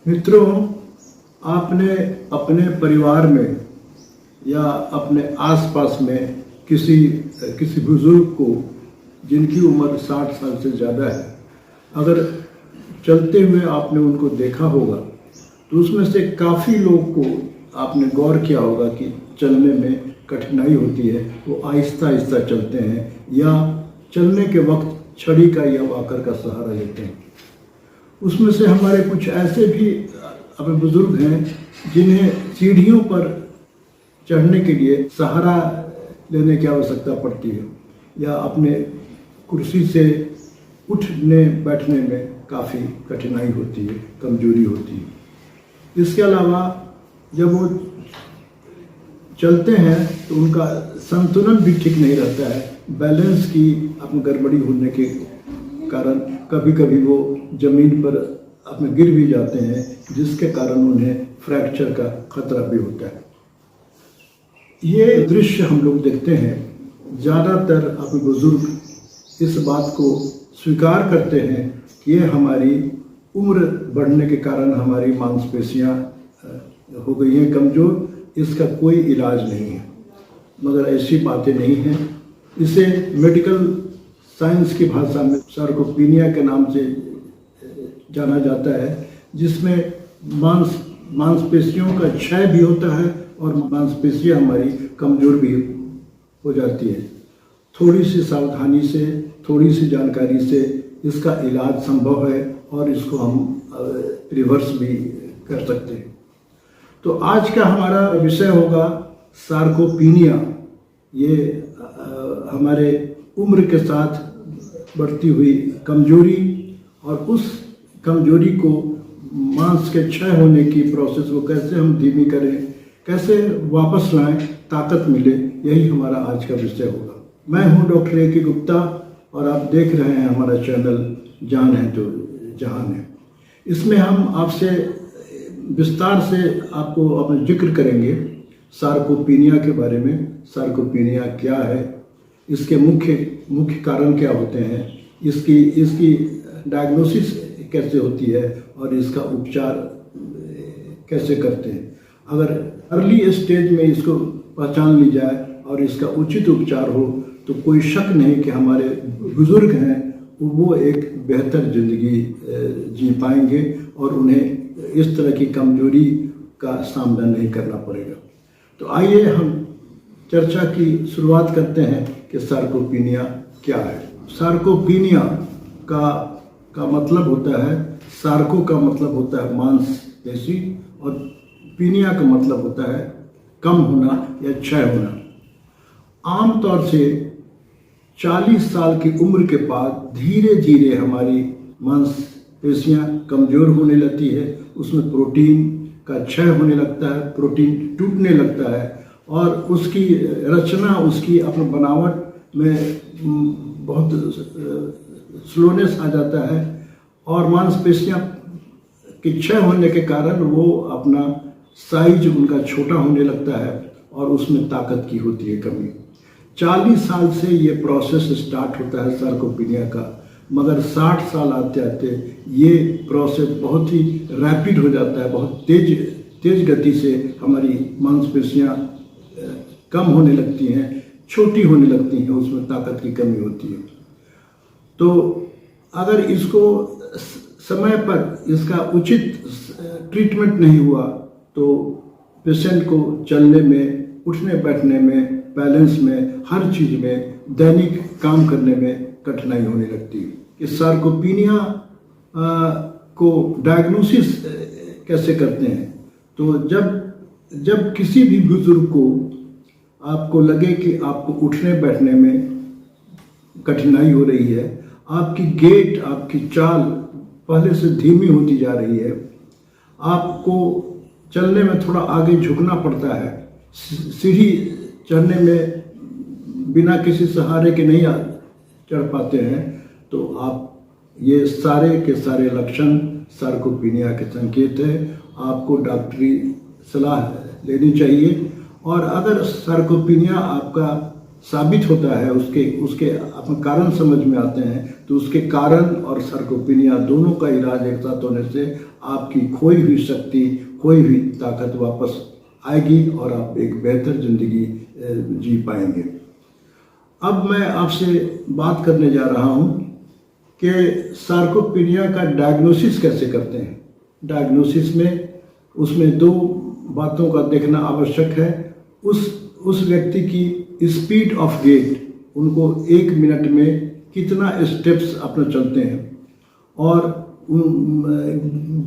मित्रों, आपने अपने परिवार में या अपने आसपास में किसी बुजुर्ग को जिनकी उम्र 60 साल से ज़्यादा है, अगर चलते हुए आपने उनको देखा होगा तो उसमें से काफ़ी लोग को आपने गौर किया होगा कि चलने में कठिनाई होती है। वो आहिस्ता आहिस्ता चलते हैं या चलने के वक्त छड़ी का या वॉकर का सहारा लेते हैं। उसमें से हमारे कुछ ऐसे भी अपने बुजुर्ग हैं जिन्हें सीढ़ियों पर चढ़ने के लिए सहारा लेने की आवश्यकता पड़ती है या अपने कुर्सी से उठने बैठने में काफ़ी कठिनाई होती है, कमजोरी होती है। इसके अलावा जब वो चलते हैं तो उनका संतुलन भी ठीक नहीं रहता है। बैलेंस की अपनी गड़बड़ी होने के कारण कभी कभी वो ज़मीन पर अपने गिर भी जाते हैं, जिसके कारण उन्हें फ्रैक्चर का खतरा भी होता है। ये दृश्य हम लोग देखते हैं। ज़्यादातर अपने बुजुर्ग इस बात को स्वीकार करते हैं कि ये हमारी उम्र बढ़ने के कारण हमारी मांसपेशियां हो गई हैं कमज़ोर, इसका कोई इलाज नहीं है। मगर ऐसी बातें नहीं हैं। इसे मेडिकल साइंस की भाषा में सार्कोपीनिया के नाम से जाना जाता है, जिसमें मांसपेशियों का क्षय भी होता है और मांसपेशियां हमारी कमज़ोर भी हो जाती है। थोड़ी सी सावधानी से, थोड़ी सी जानकारी से इसका इलाज संभव है और इसको हम रिवर्स भी कर सकते हैं। तो आज का हमारा विषय होगा सार्कोपीनिया। ये हमारे उम्र के साथ बढ़ती हुई कमजोरी और उस कमजोरी को मांस के क्षय होने की प्रोसेस को कैसे हम धीमी करें, कैसे वापस लाएं, ताकत मिले, यही हमारा आज का विषय होगा। मैं हूं डॉक्टर ए.के. गुप्ता और आप देख रहे हैं हमारा चैनल जान है तो जहान है। इसमें हम आपसे विस्तार से आपको अपना जिक्र करेंगे सार्कोपीनिया के बारे में। सार्कोपीनिया क्या है, इसके मुख्य कारण क्या होते हैं, इसकी डायग्नोसिस कैसे होती है और इसका उपचार कैसे करते हैं। अगर अर्ली स्टेज में इसको पहचान ली जाए और इसका उचित उपचार हो तो कोई शक नहीं कि हमारे बुजुर्ग हैं वो एक बेहतर ज़िंदगी जी पाएंगे और उन्हें इस तरह की कमजोरी का सामना नहीं करना पड़ेगा। तो आइए हम चर्चा की शुरुआत करते हैं कि सार्कोपीनिया क्या है। सार्कोपीनिया का मतलब होता है, सार्को का मतलब होता है मांसपेशी और पीनिया का मतलब होता है कम होना या क्षय होना। आमतौर से 40 साल की उम्र के बाद धीरे धीरे हमारी मांसपेशियां कमज़ोर होने लगती है, उसमें प्रोटीन का क्षय होने लगता है, प्रोटीन टूटने लगता है और उसकी रचना, उसकी अपनी बनावट में बहुत स्लोनेस आ जाता है और मांसपेशियां के क्षय होने के कारण वो अपना साइज उनका छोटा होने लगता है और उसमें ताकत की होती है कमी। 40 साल से ये प्रोसेस स्टार्ट होता है सार्कोपीनिया का, मगर 60 साल आते आते ये प्रोसेस बहुत ही रैपिड हो जाता है। बहुत तेज गति से हमारी मांसपेशियां कम होने लगती हैं, छोटी होने लगती हैं, उसमें ताकत की कमी होती है। तो अगर इसको समय पर इसका उचित ट्रीटमेंट नहीं हुआ तो पेशेंट को चलने में, उठने बैठने में, बैलेंस में, हर चीज़ में, दैनिक काम करने में कठिनाई होने लगती है। इस सार्कोपीनिया को डायग्नोसिस कैसे करते हैं? तो जब किसी भी बुजुर्ग को आपको लगे कि आपको उठने बैठने में कठिनाई हो रही है, आपकी गेट, आपकी चाल पहले से धीमी होती जा रही है, आपको चलने में थोड़ा आगे झुकना पड़ता है, सीढ़ी चढ़ने में बिना किसी सहारे के नहीं चढ़ पाते हैं, तो आप ये सारे के सारे लक्षण सार्कोपीनिया के संकेत है। आपको डॉक्टरी सलाह लेनी चाहिए और अगर सार्कोपीनिया आपका साबित होता है, उसके उसके अपने कारण समझ में आते हैं, तो उसके कारण और सार्कोपिनिया दोनों का इलाज एक साथ होने से आपकी खोई हुई शक्ति, खोई हुई ताकत वापस आएगी और आप एक बेहतर जिंदगी जी पाएंगे। अब मैं आपसे बात करने जा रहा हूँ कि सार्कोपिनिया का डायग्नोसिस कैसे करते हैं। डायग्नोसिस में उसमें दो बातों का देखना आवश्यक है। उस व्यक्ति की स्पीड ऑफ गेट, उनको 1 मिनट में कितना स्टेप्स अपना चलते हैं, और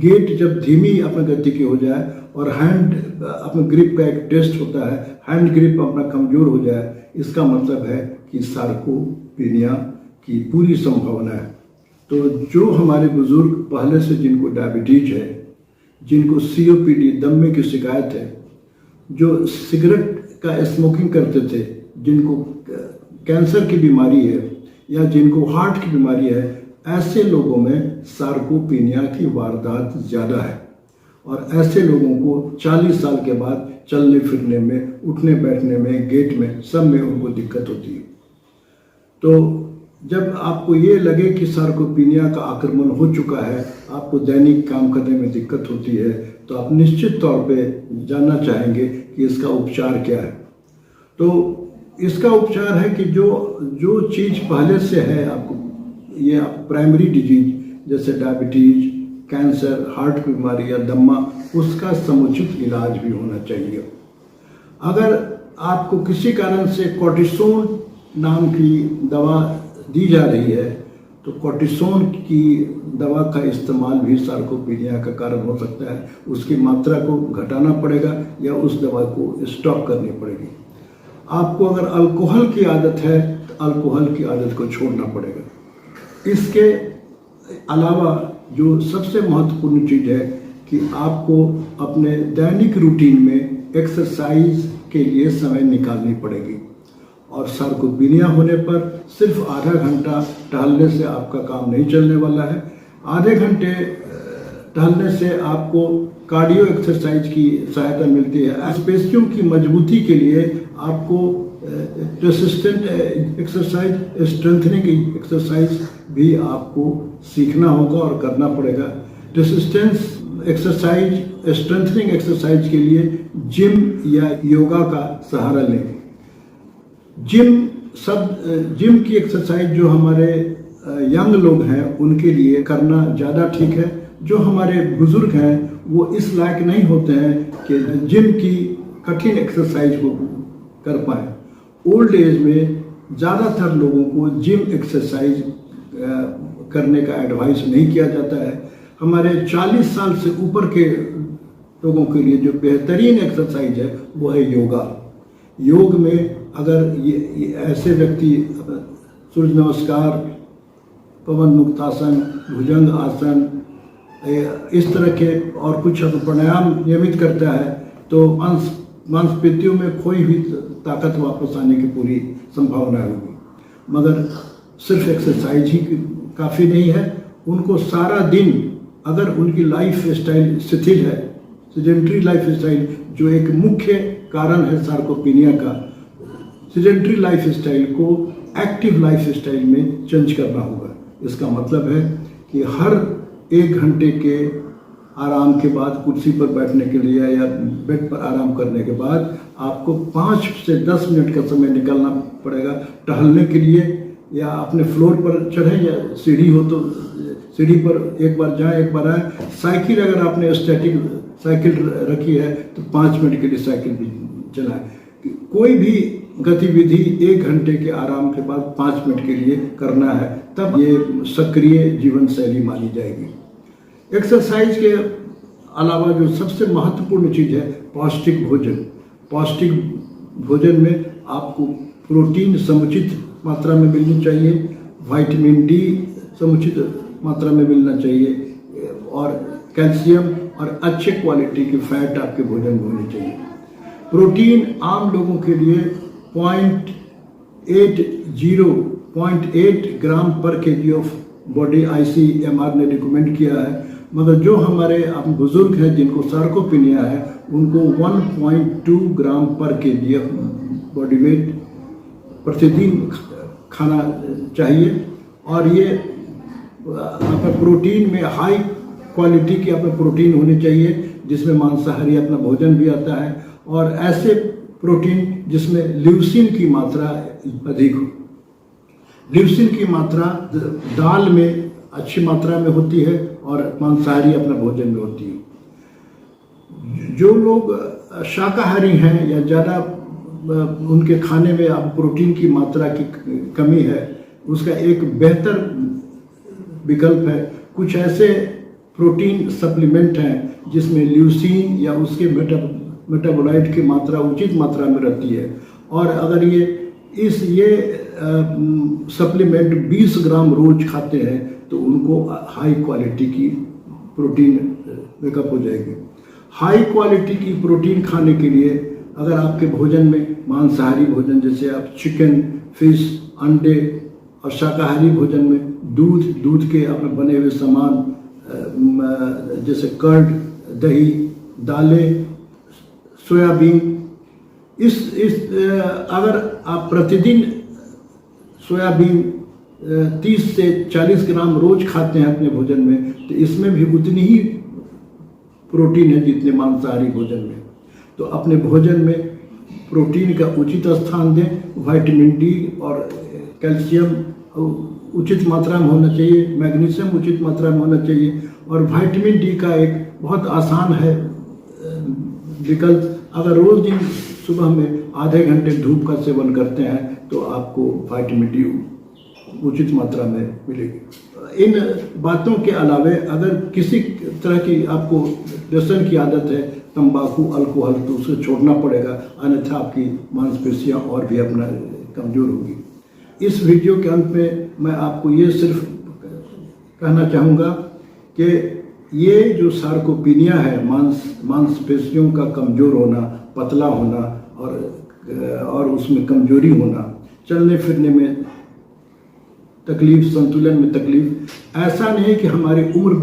गेट जब धीमी अपनी गति की हो जाए और हैंड अपने ग्रिप का एक टेस्ट होता है, हैंड ग्रिप अपना कमजोर हो जाए, इसका मतलब है कि सार्कोपिनिया की पूरी संभावना है। तो जो हमारे बुजुर्ग पहले से जिनको डायबिटीज है, जिनको COPD दमे की शिकायत है, जो सिगरेट का स्मोकिंग करते थे, जिनको कैंसर की बीमारी है या जिनको हार्ट की बीमारी है, ऐसे लोगों में सार्कोपिनिया की वारदात ज़्यादा है। और ऐसे लोगों को 40 साल के बाद चलने फिरने में, उठने बैठने में, गेट में, सब में उनको दिक्कत होती है। तो जब आपको ये लगे कि सार्कोपिनिया का आक्रमण हो चुका है, आपको दैनिक काम करने में दिक्कत होती है, तो आप निश्चित तौर पे जानना चाहेंगे कि इसका उपचार क्या है। तो इसका उपचार है कि जो चीज़ पहले से है आपको, ये प्राइमरी डिजीज जैसे डायबिटीज, कैंसर, हार्ट की बीमारी या दमा, उसका समुचित इलाज भी होना चाहिए। अगर आपको किसी कारण से कॉर्टिसोन नाम की दवा दी जा रही है, तो कॉर्टिसोन की दवा का इस्तेमाल भी सार्कोपिनिया का कारण हो सकता है। उसकी मात्रा को घटाना पड़ेगा या उस दवा को स्टॉप करनी पड़ेगी। आपको अगर अल्कोहल की आदत है, तो अल्कोहल की आदत को छोड़ना पड़ेगा। इसके अलावा जो सबसे महत्वपूर्ण चीज़ है कि आपको अपने दैनिक रूटीन में एक्सरसाइज के लिए समय निकालनी पड़ेगी। और सार्कोपिनिया होने पर सिर्फ आधा घंटा टहलने से आपका काम नहीं चलने वाला है। आधे घंटे टहलने से आपको कार्डियो एक्सरसाइज की सहायता मिलती है। मांसपेशियों की मजबूती के लिए आपको रेसिस्टेंट एक्सरसाइज, स्ट्रेंथनिंग एक्सरसाइज भी आपको सीखना होगा और करना पड़ेगा। रेसिस्टेंस एक्सरसाइज, स्ट्रेंथनिंग एक्सरसाइज के लिए जिम या योगा का सहारा लें। जिम की एक्सरसाइज जो हमारे यंग लोग हैं उनके लिए करना ज़्यादा ठीक है। जो हमारे बुजुर्ग हैं वो इस लायक नहीं होते हैं कि जिम की कठिन एक्सरसाइज को कर पाए। ओल्ड एज में ज़्यादातर लोगों को जिम एक्सरसाइज करने का एडवाइस नहीं किया जाता है। हमारे 40 साल से ऊपर के लोगों के लिए जो बेहतरीन एक्सरसाइज है वो है योगा। योग में अगर ये ऐसे व्यक्ति सूर्य नमस्कार, पवन मुक्तासन, भुजंग आसन, इस तरह के और कुछ प्राणायाम नियमित करता है, तो मांसपेशियों में खोई हुई ताकत वापस आने की पूरी संभावना होगी। मगर सिर्फ एक्सरसाइज ही काफ़ी नहीं है। उनको सारा दिन, अगर उनकी लाइफ स्टाइल शिथिल है, सिडेंट्री लाइफ स्टाइल जो एक मुख्य कारण है सार्कोपिनिया का, सिडेंट्री लाइफ स्टाइल को एक्टिव लाइफ स्टाइल में चेंज करना होगा। इसका मतलब है कि हर 1 घंटे के आराम के बाद, कुर्सी पर बैठने के लिए या बेड पर आराम करने के बाद, आपको 5 से 10 मिनट का समय निकालना पड़ेगा टहलने के लिए। या अपने फ्लोर पर चढ़ें या सीढ़ी हो तो सीढ़ी पर एक बार जाएं, एक बार आएँ। साइकिल अगर आपने स्टैटिक साइकिल रखी है तो 5 मिनट के लिए साइकिल भी चलाएं। कोई भी गतिविधि 1 घंटे के आराम के बाद 5 मिनट के लिए करना है, तब ये सक्रिय जीवन शैली मानी जाएगी। एक्सरसाइज के अलावा जो सबसे महत्वपूर्ण चीज़ है पौष्टिक भोजन। पौष्टिक भोजन में आपको प्रोटीन समुचित मात्रा में मिलनी चाहिए, विटामिन डी समुचित मात्रा में मिलना चाहिए, और कैल्शियम और अच्छे क्वालिटी के फैट आपके भोजन में होने चाहिए। प्रोटीन आम लोगों के लिए 0.8 ग्राम पर केजी ऑफ बॉडी ICMR ने रिकमेंड किया है। मगर जो हमारे बुजुर्ग हैं जिनको सार्कोपिनिया है, उनको 1.2 ग्राम पर केजी ऑफ बॉडी वेट प्रतिदिन खाना चाहिए। और ये अपने प्रोटीन में हाई क्वालिटी की अपने प्रोटीन होनी चाहिए, जिसमें मांसाहारी अपना भोजन भी आता है, और ऐसे प्रोटीन जिसमें ल्यूसीन की मात्रा अधिक हो। ल्यूसीन की मात्रा दाल में अच्छी मात्रा में होती है और मांसाहारी अपना भोजन में होती है। जो लोग शाकाहारी हैं या ज़्यादा उनके खाने में अब प्रोटीन की मात्रा की कमी है, उसका एक बेहतर विकल्प है कुछ ऐसे प्रोटीन सप्लीमेंट हैं जिसमें ल्यूसीन या उसके मेटाबोलाइट की मात्रा उचित मात्रा में रहती है। और अगर ये सप्लीमेंट 20 ग्राम रोज खाते हैं तो उनको हाई क्वालिटी की प्रोटीन मेकअप हो जाएगी। हाई क्वालिटी की प्रोटीन खाने के लिए अगर आपके भोजन में मांसाहारी भोजन जैसे आप चिकन, फिश, अंडे, और शाकाहारी भोजन में दूध के अपने बने हुए सामान जैसे कर्ड, दही, दालें, सोयाबीन, अगर आप प्रतिदिन सोयाबीन 30 से 40 ग्राम रोज खाते हैं अपने भोजन में, तो इसमें भी उतनी ही प्रोटीन है जितने मांसाहारी भोजन में। तो अपने भोजन में प्रोटीन का उचित स्थान दें। विटामिन डी और कैल्शियम उचित मात्रा में होना चाहिए, मैग्नीशियम उचित मात्रा में होना चाहिए, और विटामिन डी का एक बहुत आसान है विकल्प। अगर रोज दिन सुबह में आधे घंटे धूप का सेवन करते हैं तो आपको विटामिन डी उचित मात्रा में मिलेगी। इन बातों के अलावे अगर किसी तरह की आपको व्यसन की आदत है, तंबाकू, अल्कोहल, तो उसे छोड़ना पड़ेगा, अन्यथा आपकी मांसपेशियां और भी अपना कमज़ोर होगी। इस वीडियो के अंत में मैं आपको ये सिर्फ कहना चाहूँगा कि ये जो सार्कोपीनिया है, मांसपेशियों का कमज़ोर होना, पतला होना और उसमें कमजोरी होना, चलने फिरने में तकलीफ, संतुलन में तकलीफ, ऐसा नहीं है कि हमारी उम्र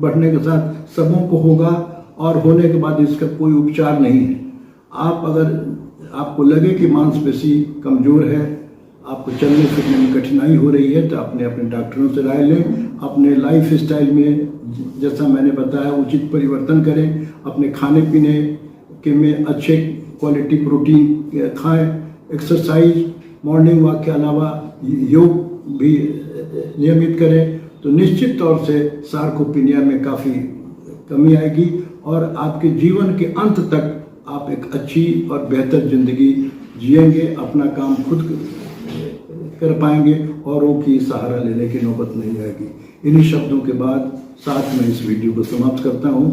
बढ़ने के साथ सबों को होगा और होने के बाद इसका कोई उपचार नहीं है। आपको लगे कि मांसपेशी कमज़ोर है, आपको चलने फिरने में कठिनाई हो रही है, तो अपने डॉक्टरों से राय लें। अपने लाइफ स्टाइल में जैसा मैंने बताया उचित परिवर्तन करें। अपने खाने पीने के में अच्छे क्वालिटी प्रोटीन खाएं। एक्सरसाइज, मॉर्निंग वॉक के अलावा योग भी नियमित करें, तो निश्चित तौर से सार्कोपीनिया में काफ़ी कमी आएगी और आपके जीवन के अंत तक आप एक अच्छी और बेहतर ज़िंदगी जिएंगे, अपना काम खुद कर पाएंगे, औरों की सहारा लेने की नौबत नहीं आएगी। इन्हीं शब्दों के बाद साथ में इस वीडियो को समाप्त करता हूँ।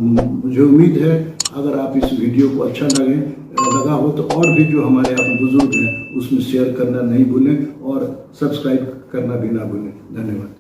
मुझे उम्मीद है अगर आप इस वीडियो को अच्छा लगा हो तो और भी जो हमारे आप बुजुर्ग हैं उसमें शेयर करना नहीं भूलें और सब्सक्राइब करना भी ना भूलें। धन्यवाद।